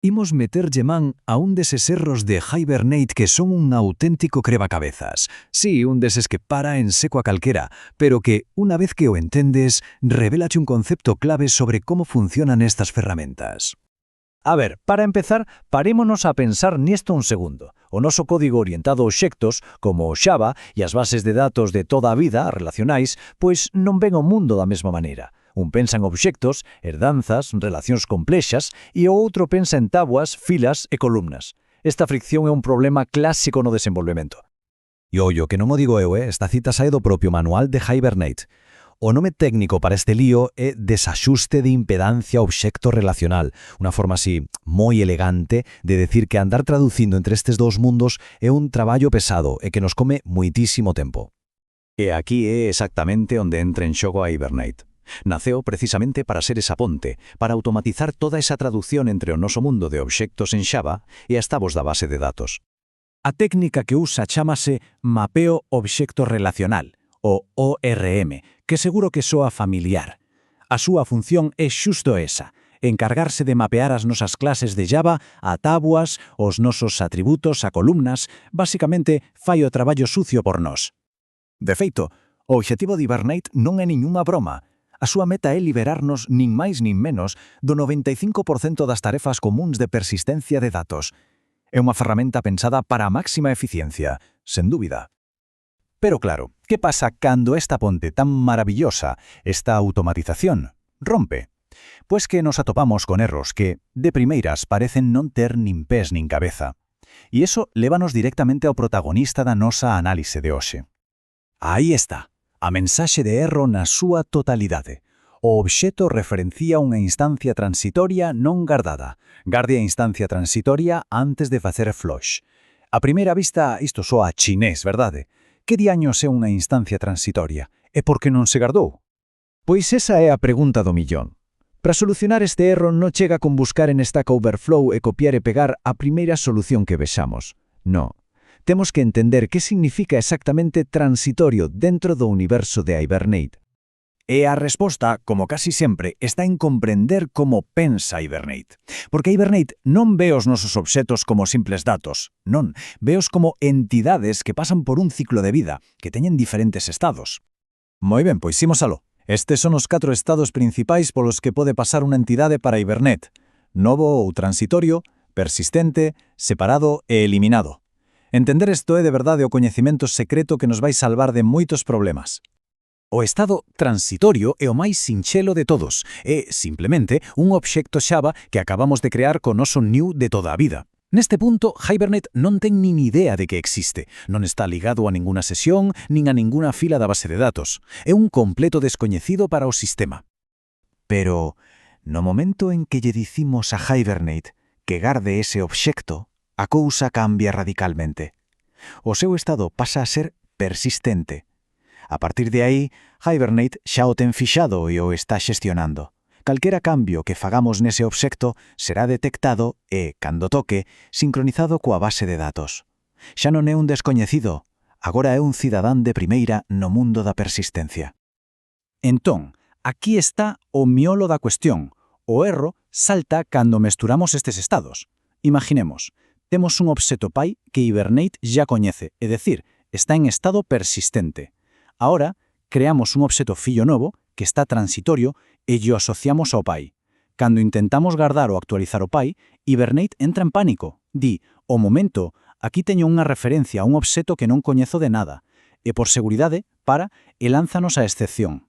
Imos meterlle man a un deses erros de Hibernate que son un auténtico crevacabezas. Sí, un deses que para en seco a calquera, pero que, una vez que o entendes, revélache un concepto clave sobre cómo funcionan estas ferramentas. A ver, para empezar, parémonos a pensar nisto un segundo. O noso código orientado a obxectos, como o Java e as bases de datos de toda a vida relacionais, pois non ven o mundo da mesma maneira. Un pensa en obxectos, herdanzas, relacións complexas e o outro pensa en tábuas, filas e columnas. Esta fricción é un problema clásico no desenvolvemento. E ollo, que non o digo eu, esta cita sae do propio manual de Hibernate. O nome técnico para este lío é desaxuste de impedancia obxecto relacional, unha forma así moi elegante de decir que andar traducindo entre estes dous mundos é un traballo pesado e que nos come muitísimo tempo. E aquí é exactamente onde entra en xogo a Hibernate. Naceu precisamente para ser esa ponte, para automatizar toda esa traducción entre o noso mundo de obxectos en Java e as tabos da base de datos. A técnica que usa chámase mapeo obxecto relacional, o ORM, que seguro que soa familiar. A súa función é xusto esa, encargarse de mapear as nosas clases de Java a tábuas, os nosos atributos a columnas, basicamente fai o traballo sucio por nós. De feito, o obxectivo de Hibernate non é ningunha broma. A súa meta é liberarnos nin máis nin menos do 95% das tarefas comuns de persistencia de datos. É unha ferramenta pensada para a máxima eficiencia, sen dúbida. Pero claro, que pasa cando esta ponte tan maravillosa, esta automatización, rompe? Pois que nos atopamos con erros que, de primeiras, parecen non ter nin pés nin cabeza. E iso lévanos directamente ao protagonista da nosa análise de hoxe. Aí está, a mensaxe de erro na súa totalidade. O obxecto referencia unha instancia transitoria non guardada. Garde a instancia transitoria antes de facer flush. A primeira vista, isto soa chinés, verdade? Que diaños é unha instancia transitoria? E por que non se guardou? Pois esa é a pregunta do millón. Para solucionar este erro non chega con buscar en Stack Overflow e copiar e pegar a primeira solución que vexamos. Non. Temos que entender que significa exactamente transitorio dentro do universo de Hibernate. E a resposta, como casi sempre, está en comprender como pensa Hibernate. Porque Hibernate non ve os nosos obxectos como simples datos, non, veos como entidades que pasan por un ciclo de vida, que teñen diferentes estados. Moi ben, pois imos aló. Estes son os 4 estados principais polos que pode pasar unha entidade para Hibernate: novo ou transitorio, persistente, separado e eliminado. Entender isto é de verdade o coñecemento secreto que nos vai salvar de moitos problemas. O estado transitorio é o máis sinxelo de todos. É, simplemente, un obxecto Java que acabamos de crear co noso new de toda a vida. Neste punto, Hibernate non ten nin idea de que existe. Non está ligado a ninguna sesión, nin a ninguna fila da base de datos. É un completo descoñecido para o sistema. Pero, no momento en que lle dicimos a Hibernate que garde ese obxecto, a cousa cambia radicalmente. O seu estado pasa a ser persistente. A partir de aí, Hibernate xa o ten fixado e o está xestionando. Calquera cambio que fagamos nese obxecto será detectado e, cando toque, sincronizado coa base de datos. Xa non é un descoñecido, agora é un cidadán de primeira no mundo da persistencia. Entón, aquí está o miolo da cuestión. O erro salta cando mesturamos estes estados. Imaginemos, temos un obxecto pai que Hibernate xa coñece, é dicir, está en estado persistente. Ahora, creamos un obxecto fillo novo que está transitorio e lle asociamos ao pai. Cando intentamos guardar ou actualizar o pai, Hibernate entra en pánico. Di, o momento, aquí teño unha referencia a un obxecto que non coñezo de nada. E por seguridade, para e lánzanos a excepción.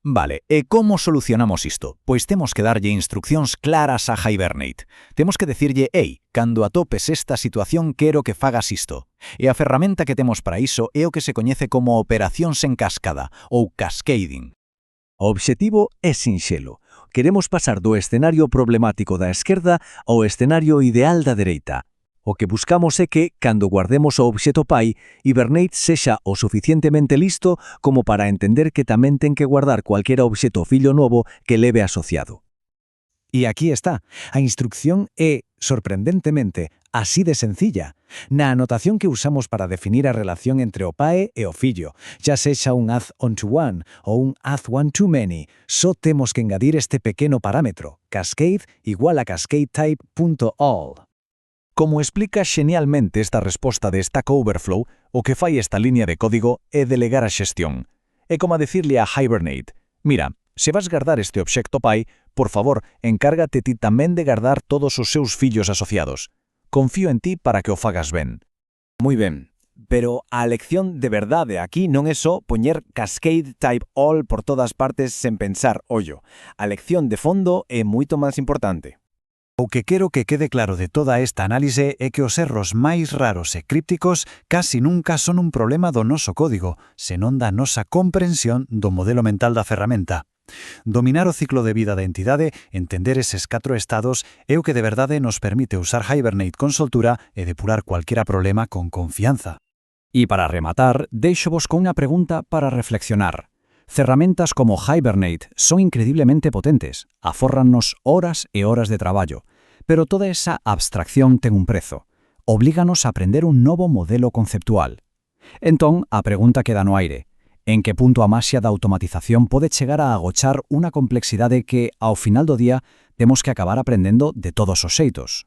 Vale, e como solucionamos isto? Pois temos que darlle instruccións claras a Hibernate. Temos que decirlle, ei, cando atopes esta situación quero que fagas isto. E a ferramenta que temos para iso é o que se coñece como operacións en cascada, ou cascading. O obxectivo é sinxelo. Queremos pasar do escenario problemático da esquerda ao escenario ideal da dereita. O que buscamos é que, cando guardemos o obxecto pai, Hibernate sexa o suficientemente listo como para entender que tamén ten que guardar cualquera obxecto fillo novo que leve asociado. E aquí está. A instrucción é, sorprendentemente, así de sencilla. Na anotación que usamos para definir a relación entre o pai e o fillo, ya sexa un add onto one ou un add one to many, só temos que engadir este pequeno parámetro, cascade igual a cascadetype.all. Como explica xenialmente esta resposta de Stack Overflow, o que fai esta línea de código é delegar a xestión. É como decirle a Hibernate: mira, se vas guardar este obxecto pai, por favor, encárgate ti tamén de guardar todos os seus fillos asociados. Confío en ti para que o fagas ben. Muy ben, pero a lección de verdade aquí non é só poñer cascade type all por todas partes sen pensar ollo. A lección de fondo é moito máis importante. O que quero que quede claro de toda esta análise é que os erros máis raros e crípticos casi nunca son un problema do noso código, senón da nosa comprensión do modelo mental da ferramenta. Dominar o ciclo de vida da entidade, entender eses 4 estados, é o que de verdade nos permite usar Hibernate con soltura e depurar cualquiera problema con confianza. Y para rematar, deixo-vos con unha pregunta para reflexionar. Ferramentas como Hibernate son increíblemente potentes, afórrannos horas e horas de traballo, pero toda esa abstracción ten un prezo. Oblíganos a aprender un novo modelo conceptual. Entón, a pregunta queda no aire. En que punto a maxia da automatización pode chegar a agochar unha complexidade que, ao final do día, temos que acabar aprendendo de todos os xeitos?